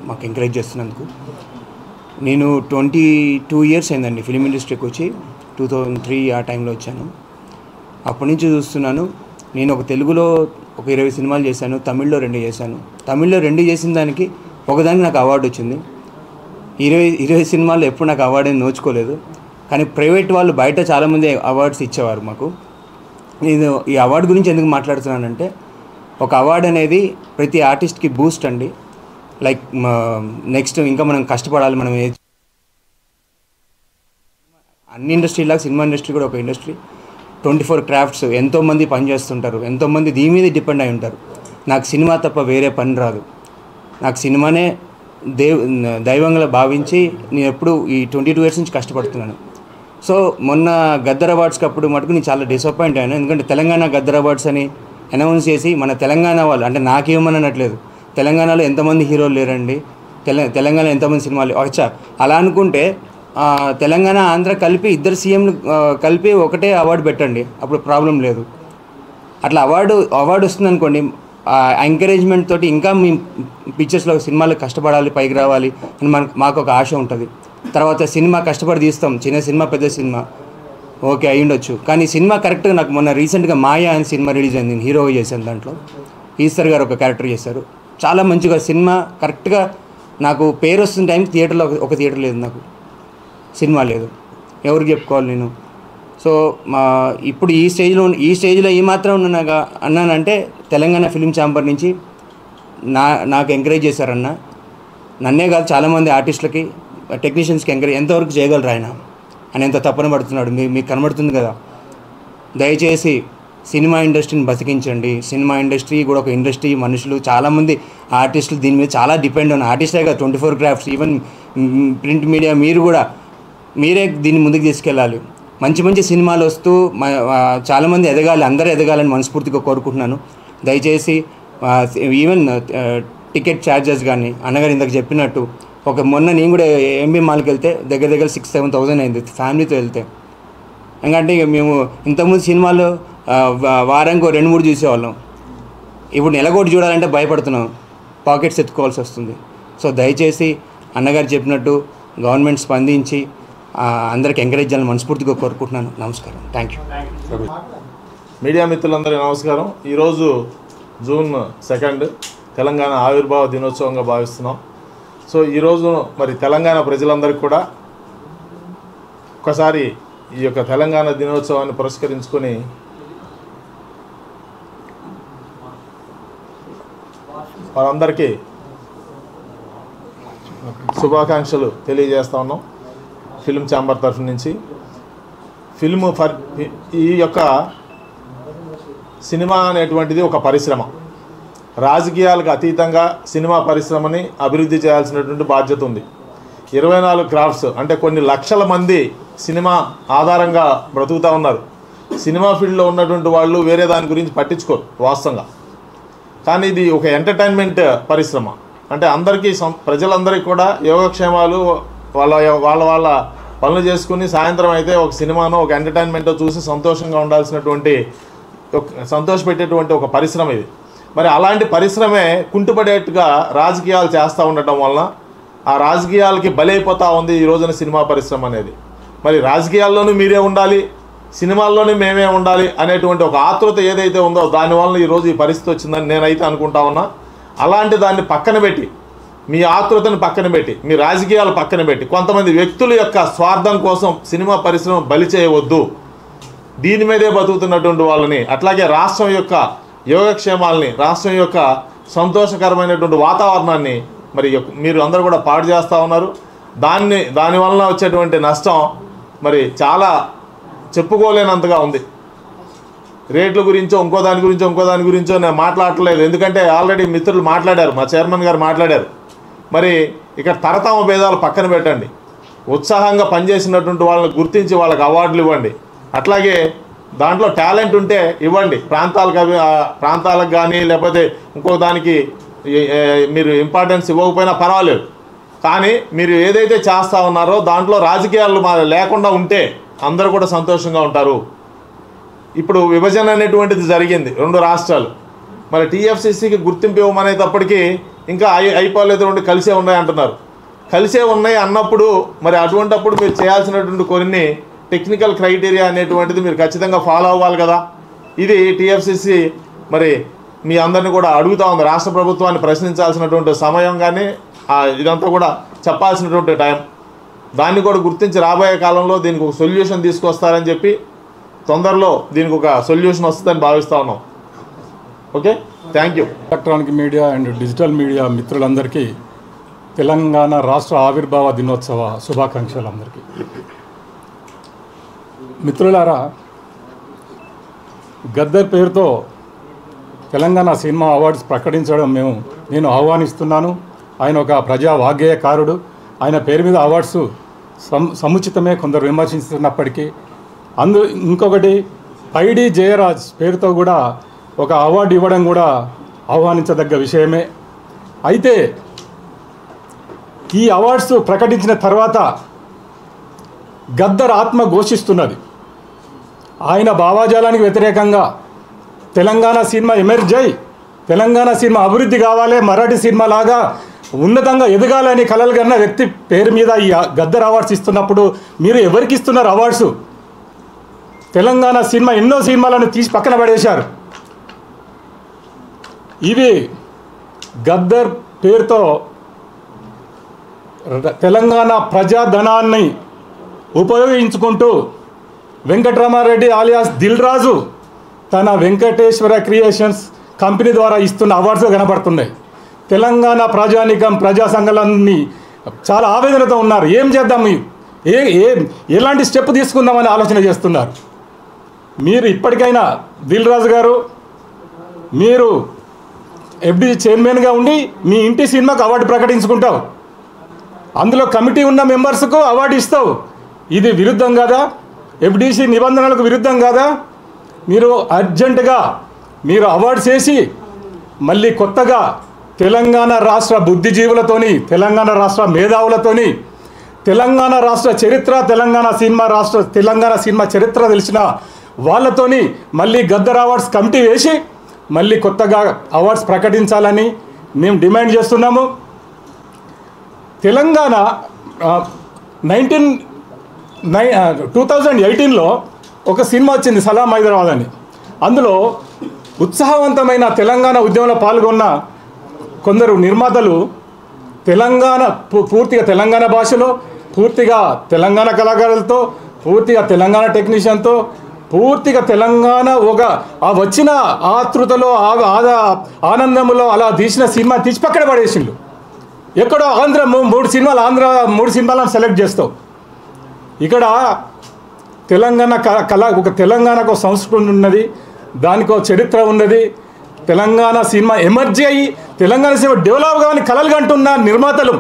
మాకు ఎంకరేజ్ చేస్తున్నందుకు. నేను 22 years అయిందండి ఫిలిం ఇండస్ట్రీకి వచ్చి. 2003 ఆ టైంలో వచ్చాను. అప్పటి నుంచి చూస్తున్నాను. నేను ఒక తెలుగులో ఒక 20 సినిమాలు చేశాను, తమిళ్లో 2 చేశాను. తమిళ్లో 2 చేసిన దానికి ఒకదానికి నాకు అవార్డు వచ్చింది. 20 సినిమాల్లో ఎప్పుడు నాకు అవార్డు ఏం నోచుకోలేదు. కానీ ప్రైవేట్ వాళ్ళు బయట చాలామంది అవార్డ్స్ ఇచ్చేవారు మాకు. నేను ఈ అవార్డు గురించి ఎందుకు మాట్లాడుతున్నానంటే, ఒక అవార్డు అనేది ప్రతి ఆర్టిస్ట్కి బూస్ట్ అండి. లైక్ నెక్స్ట్ ఇంకా మనం కష్టపడాలి. మనం అన్ని ఇండస్ట్రీలాగా సినిమా ఇండస్ట్రీ కూడా ఒక ఇండస్ట్రీ. 24 క్రాఫ్ట్స్, ఎంతోమంది పనిచేస్తుంటారు, ఎంతోమంది దీని మీద డిపెండ్ అయి ఉంటారు. నాకు సినిమా తప్ప వేరే పని రాదు. నాకు సినిమానే దైవంగా భావించి నేను ఎప్పుడు ఈ 22 years నుంచి కష్టపడుతున్నాను. సో మొన్న గద్దర్ అవార్డ్స్కి అప్పుడు మటుకు నేను చాలా డిసప్పాయింట్ అయ్యాను. ఎందుకంటే తెలంగాణ గద్దర్ అవార్డ్స్ అని అనౌన్స్ చేసి మన తెలంగాణ వాళ్ళు, అంటే నాకేమని అనట్లేదు, తెలంగాణలో ఎంతమంది హీరోలు లేరండి, తెలంగాణ ఎంతమంది సినిమాలు వచ్చా అలా అనుకుంటే తెలంగాణ ఆంధ్ర కలిపి 2 సీఎంలు కలిపి ఒకటే అవార్డు పెట్టండి, అప్పుడు ప్రాబ్లం లేదు. అట్లా అవార్డు వస్తుంది అనుకోండి, ఎంకరేజ్మెంట్ తోటి ఇంకా మీ పిక్చర్స్లో సినిమాలు కష్టపడాలి, పైకి రావాలి అని మాకు ఒక ఆశ ఉంటుంది. తర్వాత సినిమా కష్టపడి తీస్తాం, చిన్న సినిమా పెద్ద సినిమా ఓకే అయ్యుండొచ్చు. కానీ సినిమా కరెక్ట్గా నాకు మొన్న రీసెంట్గా మాయా అని సినిమా రిలీజ్ అయింది, నేను హీరోగా చేశాను. దాంట్లో ఈశ్వర్ గారు ఒక క్యారెక్టర్ చేశారు, చాలా మంచిగా సినిమా కరెక్ట్గా. నాకు పేరు వస్తున్న టైంకి థియేటర్లో ఒక థియేటర్ లేదు, నాకు సినిమా లేదు, ఎవరికి చెప్పుకోవాలి నేను. సో ఇప్పుడు ఈ స్టేజ్లో ఈ మాత్రం అన్నానంటే తెలంగాణ ఫిలిం ఛాంబర్ నుంచి నాకు ఎంకరేజ్ చేశారన్న. నన్నే కాదు చాలామంది ఆర్టిస్టులకి, టెక్నీషియన్స్కి ఎంకరేజ్ ఎంతవరకు చేయగలరు ఆయన అని ఎంత తప్పన పడుతున్నాడు. మీకు కనబడుతుంది కదా. దయచేసి సినిమా ఇండస్ట్రీని బతికించండి. సినిమా ఇండస్ట్రీ కూడా ఒక ఇండస్ట్రీ, మనుషులు చాలామంది ఆర్టిస్టులు దీని మీద చాలా డిపెండ్ ఉన్న ఆర్టిస్టే కదా. 24 క్రాఫ్ట్స్, ఈవెన్ ప్రింట్ మీడియా మీరే దీన్ని ముందుకు తీసుకెళ్ళాలి. మంచి మంచి సినిమాలు వస్తూ చాలామంది ఎదగాలి, అందరూ ఎదగాలని మనస్ఫూర్తిగా కోరుకుంటున్నాను. దయచేసి ఈవెన్ టికెట్ ఛార్జెస్ కానీ అన్నగారు ఇందాక చెప్పినట్టు, మొన్న నేను కూడా ఎంబీ మాల్కి వెళ్తే దగ్గర 6,000-7,000 అయింది ఫ్యామిలీతో వెళ్తే. ఎందుకంటే ఇక మేము ఇంతకుముందు సినిమాలు వారానికి 2-3 చూసేవాళ్ళం, ఇప్పుడు నెలకోటి చూడాలంటే భయపడుతున్నాం, పాకెట్స్ ఎత్తుకోవాల్సి వస్తుంది. సో దయచేసి అన్నగారు చెప్పినట్టు గవర్నమెంట్ స్పందించి అందరికి ఎంకరేజ్ చేయాలని మనస్ఫూర్తిగా కోరుకుంటున్నాను. నమస్కారం, థ్యాంక్ యూ. మీడియా మిత్రులందరికీ నమస్కారం. ఈరోజు June 2 తెలంగాణ ఆవిర్భావ దినోత్సవంగా భావిస్తున్నాం. సో ఈరోజు మరి తెలంగాణ ప్రజలందరికీ కూడా ఒకసారి ఈ యొక్క తెలంగాణ దినోత్సవాన్ని పురస్కరించుకొని వారందరికీ శుభాకాంక్షలు తెలియజేస్తా ఉన్నాం ఫిల్మ్ ఛాంబర్ తరఫు నుంచి. ఈ యొక్క సినిమా అనేటువంటిది ఒక పరిశ్రమ. రాజకీయాలకు అతీతంగా సినిమా పరిశ్రమని అభివృద్ధి చేయాల్సినటువంటి బాధ్యత ఉంది. 24 క్రాఫ్ట్స్ అంటే కొన్ని లక్షల మంది సినిమా ఆధారంగా బ్రతుకుతూ ఉన్నారు. సినిమా ఫీల్డ్లో ఉన్నటువంటి వాళ్ళు వేరే దాని గురించి పట్టించుకోరు వాస్తవంగా. కానీ ఇది ఒక ఎంటర్టైన్మెంట్ పరిశ్రమ. అంటే అందరికీ ప్రజలందరికీ కూడా యోగక్షేమాలు వాళ్ళ పనులు చేసుకుని సాయంత్రం అయితే ఒక సినిమానో ఒక ఎంటర్టైన్మెంటో చూసి సంతోషంగా ఉండాల్సినటువంటి సంతోషపెట్టేటువంటి ఒక పరిశ్రమ ఇది. మరి అలాంటి పరిశ్రమే కుంటుపడేట్టుగా రాజకీయాలు చేస్తూ ఉండటం వలన ఆ రాజకీయాలకి బలైపోతూ ఉంది ఈ రోజున సినిమా పరిశ్రమ అనేది. మరి రాజకీయాల్లోనూ మీరే ఉండాలి, సినిమాల్లోనే మేమే ఉండాలి అనేటువంటి ఒక ఆతృత ఏదైతే ఉందో దానివల్ల ఈరోజు ఈ పరిస్థితి వచ్చిందని నేనైతే అనుకుంటా ఉన్నా. అలాంటి దాన్ని పక్కన పెట్టి, మీ ఆతృతను పక్కన పెట్టి, మీ రాజకీయాలు పక్కన పెట్టి కొంతమంది వ్యక్తుల యొక్క స్వార్థం కోసం సినిమా పరిశ్రమ బలి చేయవద్దు. దీని మీదే బతుకుతున్నటువంటి వాళ్ళని, అట్లాగే రాష్ట్రం యొక్క యోగక్షేమాలని, రాష్ట్రం యొక్క సంతోషకరమైనటువంటి వాతావరణాన్ని మరి మీరు అందరూ కూడా పాడు చేస్తూ ఉన్నారు. దానివల్ల వచ్చేటువంటి నష్టం మరి చాలా చెప్పుకోలేనంతగా ఉంది. రేట్ల గురించో ఇంకో దాని గురించో నేను మాట్లాడట్లేదు. ఎందుకంటే ఆల్రెడీ మిత్రులు మాట్లాడారు, మా చైర్మన్ గారు మాట్లాడారు. మరి ఇక్కడ తరతమ భేదాలు పక్కన పెట్టండి. ఉత్సాహంగా పనిచేసినటువంటి వాళ్ళని గుర్తించి వాళ్ళకి అవార్డులు ఇవ్వండి. అట్లాగే దాంట్లో టాలెంట్ ఉంటే ఇవ్వండి. ప్రాంతాలకు కానీ లేకపోతే ఇంకో దానికి మీరు ఇంపార్టెన్స్ ఇవ్వకపోయినా పర్వాలేదు. కానీ మీరు ఏదైతే చేస్తూ ఉన్నారో దాంట్లో రాజకీయాలు లేకుండా ఉంటే అందరూ కూడా సంతోషంగా ఉంటారు. ఇప్పుడు విభజన అనేటువంటిది జరిగింది 2 రాష్ట్రాలు. మరి టీఎఫ్సీసీకి గుర్తింపు ఇవ్వమనేటప్పటికీ ఇంకా అయిపోలేదు, 2 కలిసే ఉన్నాయి అంటున్నారు. కలిసే ఉన్నాయి అన్నప్పుడు మరి అటువంటిప్పుడు మీరు చేయాల్సినటువంటి కొన్ని టెక్నికల్ క్రైటీరియా అనేటువంటిది మీరు ఖచ్చితంగా ఫాలో అవ్వాలి కదా. ఇది టీఎఫ్సీసీ మరి మీ అందరినీ కూడా అడుగుతూ ఉంది. రాష్ట్ర ప్రభుత్వాన్ని ప్రశ్నించాల్సినటువంటి సమయం కానీ ఇదంతా కూడా చెప్పాల్సినటువంటి టైం. దాన్ని కూడా గుర్తించి రాబోయే కాలంలో దీనికి ఒక సొల్యూషన్ తీసుకొస్తారని చెప్పి తొందరలో దీనికి ఒక సొల్యూషన్ వస్తుందని భావిస్తూ ఉన్నాం. Okay, thank you. Electronic media and digital media మిత్రులందరికీ తెలంగాణ రాష్ట్ర ఆవిర్భావ దినోత్సవ శుభాకాంక్షలు అందరికీ. మిత్రులారా, గద్దర్ పేరుతో తెలంగాణ సినిమా అవార్డ్స్ ప్రకటించడం నేను ఆహ్వానిస్తున్నాను. ఆయన ఒక ప్రజా వాగ్గేయకారుడు. ఆయన పేరు మీద అవార్డ్స్ సముచితమే, కొందరు విమర్శిస్తున్నప్పటికీ. ఇంకొకటి పైడి జయరాజ్ పేరుతో కూడా ఒక అవార్డు ఇవ్వడం కూడా ఆహ్వానించదగ్గ విషయమే. అయితే ఈ అవార్డ్స్ ప్రకటించిన తర్వాత గద్దర్ ఆత్మ ఘోషిస్తున్నది. ఆయన భావాజాలానికి వ్యతిరేకంగా తెలంగాణ సినిమా ఎమర్జ్ అయ్యి తెలంగాణ సినిమా అభివృద్ధి కావాలి, మరాఠీ సినిమా లాగా ఉన్నతంగా ఎదగాలని కలలు కన్న వ్యక్తి పేరు మీద ఈ గద్దర్ అవార్డ్స్ ఇస్తున్నప్పుడు మీరు ఎవరికి ఇస్తున్నారు అవార్డ్స్? తెలంగాణ సినిమా ఎన్నో సినిమాలను తీసి పక్కన పడేశారు. ఇవి గద్దర్ పేరుతో తెలంగాణ ప్రజాధనాన్ని ఉపయోగించుకుంటూ వెంకటరామారెడ్డి ఆలియాస్ దిల్ రాజు తన వెంకటేశ్వర క్రియేషన్స్ కంపెనీ ద్వారా ఇస్తున్న అవార్డ్స్ కనబడుతున్నాయి. తెలంగాణ ప్రజానికం, ప్రజా సంఘాలన్నీ చాలా ఆవేదనతో ఉన్నారు. ఏం చేద్దాం, ఎలాంటి స్టెప్ తీసుకుందామని ఆలోచన చేస్తున్నారు. మీరు ఇప్పటికైనా దిల్ రాజు గారు, మీరు ఎఫ్డీ చైర్మన్గా ఉండి మీ ఇంటి సినిమాకు అవార్డు ప్రకటించుకుంటావు, అందులో కమిటీ ఉన్న మెంబర్స్కు అవార్డు ఇస్తావు. ఇది విరుద్ధం కాదా? ఎఫ్డీసీ నిబంధనలకు విరుద్ధం కాదా? మీరు అర్జెంటుగా మీరు అవార్డ్స్ వేసి మళ్ళీ కొత్తగా తెలంగాణ రాష్ట్ర బుద్ధిజీవులతోని, తెలంగాణ రాష్ట్ర మేధావులతోని, తెలంగాణ రాష్ట్ర చరిత్ర, తెలంగాణ సినిమా చరిత్ర తెలిసిన వాళ్ళతోని మళ్ళీ గద్దర్ అవార్డ్స్ కమిటీ వేసి మళ్ళీ కొత్తగా అవార్డ్స్ ప్రకటించాలని మేము డిమాండ్ చేస్తున్నాము. తెలంగాణ 2018లో ఒక సినిమా వచ్చింది, సలాం హైదరాబాద్ అని. అందులో ఉత్సాహవంతమైన తెలంగాణ ఉద్యమంలో పాల్గొన్న కొందరు నిర్మాతలు తెలంగాణ పూర్తిగా తెలంగాణ భాషలో, పూర్తిగా తెలంగాణ కళాకారులతో, పూర్తిగా తెలంగాణ టెక్నీషియన్తో, పూర్తిగా తెలంగాణ ఆ వచ్చిన ఆతృతలో ఆనందంలో అలా తీసిన సినిమా తీసి పక్కన పడేసిండు. ఎక్కడో ఆంధ్ర మూడు సినిమాలను సెలెక్ట్ చేస్తావు. ఇక్కడ తెలంగాణ ఒక తెలంగాణకు సంస్కృతి ఉన్నది, దానికో చరిత్ర ఉన్నది. తెలంగాణ సినిమా ఎమర్జీ అయ్యి తెలంగాణ సినిమా డెవలప్ కావని కలలు కంటున్న నిర్మాతలు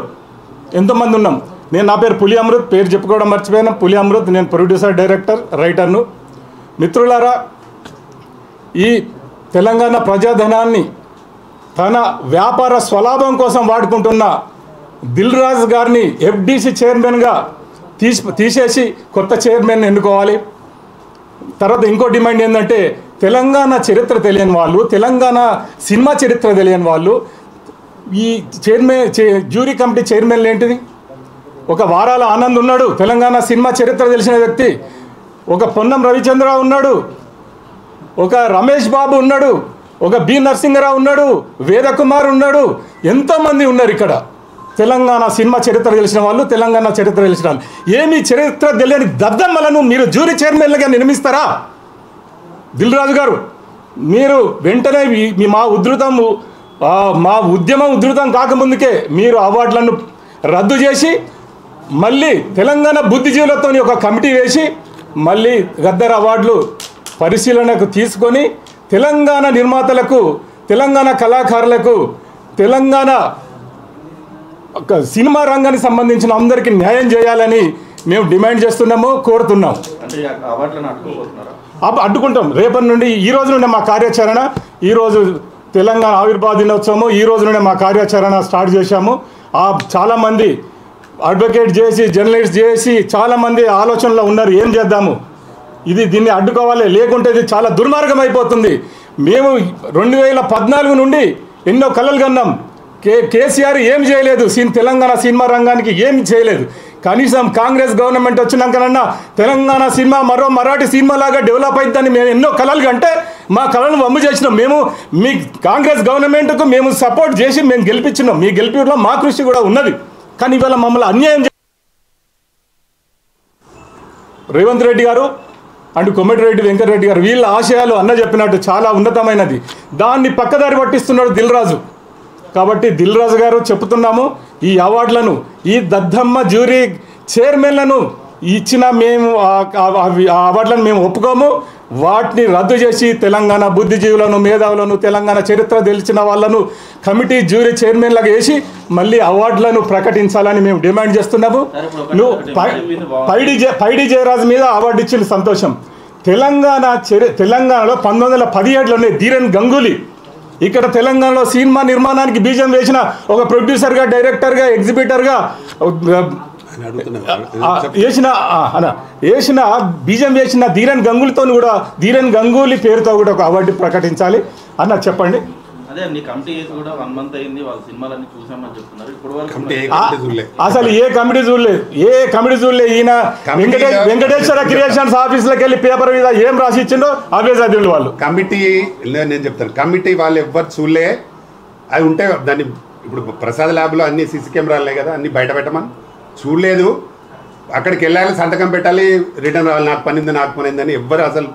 ఎంతోమంది ఉన్నాం. నా పేరు పులి అమృత్, పేరు చెప్పుకోవడం మర్చిపోయాను. పులి అమృత్, నేను ప్రొడ్యూసర్, డైరెక్టర్, రైటర్ను. మిత్రులారా, ఈ తెలంగాణ ప్రజాధనాన్ని తన వ్యాపార స్వలాభం కోసం వాడుకుంటున్న దిల్ రాజు గారిని ఎఫ్డిసి చైర్మన్గా తీసేసి కొత్త చైర్మన్ ఎన్నుకోవాలి. తర్వాత ఇంకో డిమాండ్ ఏంటంటే, తెలంగాణ చరిత్ర తెలియని వాళ్ళు, తెలంగాణ సినిమా చరిత్ర తెలియని వాళ్ళు ఈ జ్యూరీ కమిటీ చైర్మన్లు ఏంటిది? ఒక వారాల ఆనంద్ ఉన్నాడు, తెలంగాణ సినిమా చరిత్ర తెలిసిన వ్యక్తి. ఒక పొన్నం రవిచంద్ర ఉన్నాడు, ఒక రమేష్ బాబు ఉన్నాడు, ఒక బి నరసింహరావు ఉన్నాడు, వేదకుమార్ ఉన్నాడు, ఎంతోమంది ఉన్నారు ఇక్కడ తెలంగాణ సినిమా చరిత్ర తెలిసిన వాళ్ళు, తెలంగాణ చరిత్ర తెలిసిన వాళ్ళు. ఏమి చరిత్ర తెలియని దద్దమ్మలను మీరు జ్యూరీ చైర్మన్లుగా నియమిస్తారా? దిల్ రాజు గారు, మీరు వెంటనే మా ఉద్యమం ఉధృతం కాకముందుకే మీరు అవార్డులను రద్దు చేసి మళ్ళీ తెలంగాణ బుద్ధిజీవులతో ఒక కమిటీ వేసి మళ్ళీ గద్దర్ అవార్డులు పరిశీలనకు తీసుకొని తెలంగాణ నిర్మాతలకు, తెలంగాణ కళాకారులకు, తెలంగాణ సినిమా రంగానికి సంబంధించిన అందరికీ న్యాయం చేయాలని మేము డిమాండ్ చేస్తున్నాము, కోరుతున్నాం. అడ్డుకుంటాం. రేపటి నుండి, ఈ రోజు నుండి మా కార్యాచరణ, ఈరోజు తెలంగాణ ఆవిర్భావ దినోత్సవము, ఈ రోజు నుండి మా కార్యాచరణ స్టార్ట్ చేశాము. చాలామంది అడ్వకేట్ చేసి, జర్నలిస్ట్ చేసి చాలామంది ఆలోచనలో ఉన్నారు, ఏం చేద్దాము, దీన్ని అడ్డుకోవాలి, లేకుంటే ఇది చాలా దుర్మార్గం అయిపోతుంది. మేము 2014 నుండి ఎన్నో కలలు కన్నాం. కేసీఆర్ ఏం చేయలేదు, తెలంగాణ సినిమా రంగానికి ఏం చేయలేదు. కనీసం కాంగ్రెస్ గవర్నమెంట్ వచ్చినాకనన్నా తెలంగాణ సినిమా మరో మరాఠీ సినిమా లాగా డెవలప్ అవుతుందని మేము ఎన్నో కలలు కంటే మా కళను వమ్ము చేసినాం. మేము మీ కాంగ్రెస్ గవర్నమెంట్కు మేము సపోర్ట్ చేసి మేము గెలిపించినాం. మీ గెలిపిలో మా కృషి కూడా ఉన్నది. కానీ ఇవాళ మమ్మల్ని అన్యాయం రేవంత్ రెడ్డి గారు అండ్ కోమటిరెడ్డి వెంకటరెడ్డి గారు, వీళ్ళ ఆశయాలు అన్న చెప్పినట్టు చాలా ఉన్నతమైనది, దాన్ని పక్కదారి పట్టిస్తున్నాడు దిల్ రాజు. కాబట్టి దిల్ రాజు గారు చెప్తున్నాము, ఈ అవార్డులను, ఈ దద్దమ్మ జ్యూరీ చైర్మన్లను ఇచ్చిన మేము ఆ అవార్డులను మేము ఒప్పుకోము. వాటిని రద్దు చేసి తెలంగాణ బుద్ధిజీవులను, మేధావులను, తెలంగాణ చరిత్ర తెలిసిన వాళ్ళను కమిటీ జ్యూరీ చైర్మన్లాగా వేసి మళ్ళీ అవార్డులను ప్రకటించాలని మేము డిమాండ్ చేస్తున్నాము. నువ్వు పైడి జయరాజు మీద అవార్డు ఇచ్చిన సంతోషం. తెలంగాణలో 1917లోనే ధీరన్ గంగూలీ ఇక్కడ తెలంగాణలో సినిమా నిర్మాణానికి బీజం వేసిన ఒక ప్రొడ్యూసర్గా, డైరెక్టర్గా, ఎగ్జిబిటర్గా బీజం వేసిన ధీరన్ గంగూలీతో కూడా, ధీరన్ గంగూలీ పేరుతో కూడా ఒక అవార్డు ప్రకటించాలి అన్న చెప్పండి. అసలు ఏ కమిటీ చూడలేదు. ఈయన వెంకటేశ్వర క్రియేషన్స్ ఆఫీసులకు వెళ్ళి పేపర్ మీద ఏం రాసి ఇచ్చిండో అవే చదివిండు వాళ్ళు. కమిటీ నేను చెప్తాను, కమిటీ వాళ్ళు ఎవ్వరు చూడలే. అది ఉంటే దాన్ని ఇప్పుడు ప్రసాద్ ల్యాబ్లో అన్ని సీసీ కెమెరాలే కదా, అన్ని బయట పెట్టమని చూడలేదు. అక్కడికి వెళ్ళాలి, సంతకం పెట్టాలి, రిటర్న్ రావాలి, నాకు పనిందని ఎవ్వరు అసలు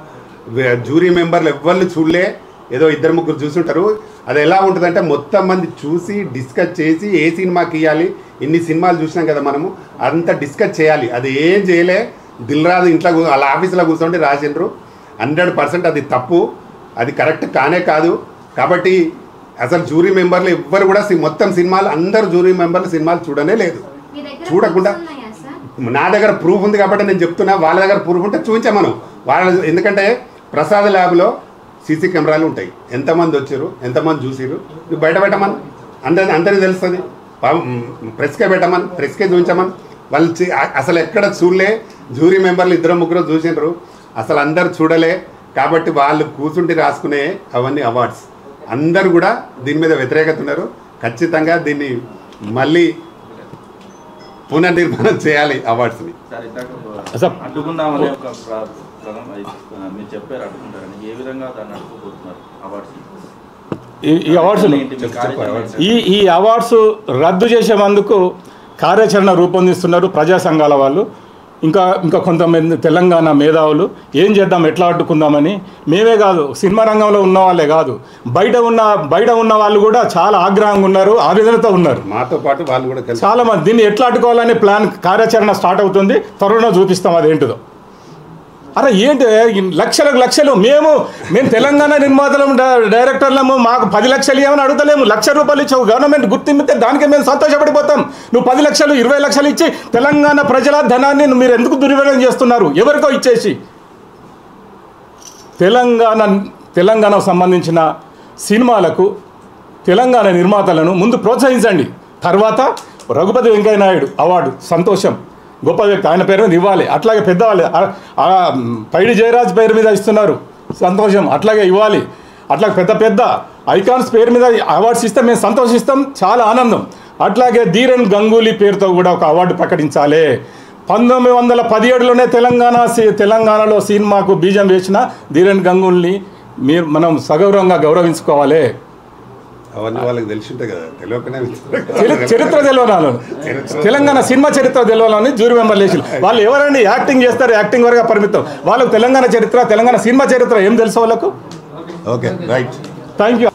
జ్యూరీ మెంబర్లు ఎవ్వరు చూడలే. ఏదో 2-3 చూసుంటారు. అది ఎలా ఉంటుందంటే మొత్తం మంది చూసి డిస్కస్ చేసి ఏ సినిమాకి ఇవ్వాలి, ఇన్ని సినిమాలు చూసినాం కదా మనము, అంతా డిస్కస్ చేయాలి. అది ఏం చేయలే. దిల్ రాజు ఇంట్లో వాళ్ళ ఆఫీసులో కూర్చోండి రాసిండ్రు. 100% అది తప్పు, అది కరెక్ట్ కానే కాదు. కాబట్టి అసలు జ్యూరీ మెంబర్లు ఎవ్వరు కూడా మొత్తం సినిమాలు, అందరు జ్యూరీ మెంబర్లు సినిమాలు చూడనే లేదు. చూడకుండా నా దగ్గర ప్రూఫ్ ఉంది కాబట్టి నేను చెప్తున్నా, వాళ్ళ దగ్గర ప్రూఫ్ ఉంటే చూపించామను వాళ్ళు. ఎందుకంటే ప్రసాద్ ల్యాబ్లో సీసీ కెమెరాలు ఉంటాయి, ఎంతమంది వచ్చారు, ఎంతమంది చూసారు, నువ్వు బయట పెట్టమని అందరికీ తెలుస్తుంది. ప్రెస్కే పెట్టమని, ప్రెస్కే చూపించమని. వాళ్ళు అసలు ఎక్కడ చూడలే. జ్యూరీ మెంబర్లు 2-3 చూసినారు, అసలు అందరు చూడలే. కాబట్టి వాళ్ళు కూర్చుంటే రాసుకునే అవన్నీ అవార్డ్స్. అందరు కూడా దీని మీద వ్యతిరేకత ఉన్నారు. ఖచ్చితంగా దీన్ని మళ్ళీ పునర్నిర్మాణం చేయాలి అవార్డ్స్ని. మీరు చెప్పారు అడుగుంటారని, ఏ విధంగా దాన్ని అడుగుతున్నారు అవార్డ్స్? ఈ అవార్డ్స్ను ఈ అవార్డ్స్ రద్దు చేసేందుకు కార్యాచరణ రూపొందిస్తున్నారు ప్రజా సంఘాల వాళ్ళు, ఇంకా కొంతమంది తెలంగాణ మేధావులు. ఏం చేద్దాం, ఎట్లా అడ్డుకుందామని. మేమే కాదు, సినిమా రంగంలో ఉన్న వాళ్ళే కాదు, బయట ఉన్న వాళ్ళు కూడా చాలా ఆగ్రహంగా ఉన్నారు, ఆవేదనతో ఉన్నారు. మాతో పాటు వాళ్ళు కూడా చాలా మంది దీన్ని ఎట్లా అడ్డుకోవాలనే కార్యాచరణ స్టార్ట్ అవుతుంది. త్వరలో చూపిస్తాం అదేంటిదో. అరే ఏంటి లక్షలు మేము తెలంగాణ నిర్మాతలము డైరెక్టర్లము, మాకు 10 లక్షలు ఏమని అడుగుతలేము. ₹1,00,000 ఇచ్చావు, గవర్నమెంట్ గుర్తింపితే దానికి మేము సంతోషపడిపోతాం. నువ్వు 10 లక్షలు 20 లక్షలు ఇచ్చి తెలంగాణ ప్రజల ధనాన్ని మీరు ఎందుకు దుర్వినియోగం చేస్తున్నారు? ఎవరికో ఇచ్చేసి. తెలంగాణకు సంబంధించిన సినిమాలకు తెలంగాణ నిర్మాతలను ముందు ప్రోత్సహించండి. తర్వాత రఘుపతి వెంకయ్య నాయుడు అవార్డు సంతోషం, గొప్ప వ్యక్తి, ఆయన పేరు మీద ఇవ్వాలి. అట్లాగే పెద్దవాళ్ళు పైడి జయరాజ్ పేరు మీద ఇస్తున్నారు, సంతోషం, అట్లాగే ఇవ్వాలి. అట్లాగే పెద్ద ఐకాన్స్ పేరు మీద అవార్డ్స్ ఇస్తే మేము సంతోషిస్తాం, చాలా ఆనందం. అట్లాగే ధీరన్ గంగూలీ పేరుతో కూడా ఒక అవార్డు ప్రకటించాలి. 1917లోనే తెలంగాణలో సినిమాకు బీజం వేసిన ధీరన్ గంగూలీని మనం సగౌరవంగా గౌరవించుకోవాలి. అవన్నీ వాళ్ళకి తెలిసి ఉంటాయి కదా, తెలియకనే చరిత్ర తెలియనాలను, తెలంగాణ సినిమా చరిత్ర తెలియాలని జ్యూరీ మెంబర్లు వేసి వాళ్ళు ఎవరండి యాక్టింగ్ చేస్తారు, యాక్టింగ్ వరకు పరిమితం. వాళ్ళకు తెలంగాణ చరిత్ర, తెలంగాణ సినిమా చరిత్ర ఏం తెలుసు వాళ్ళకు? Okay, right, thank you.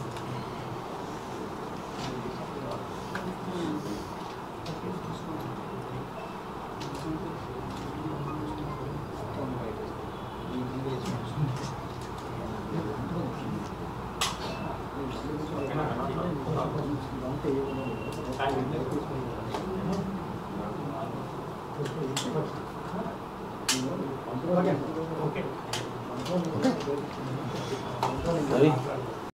Okay.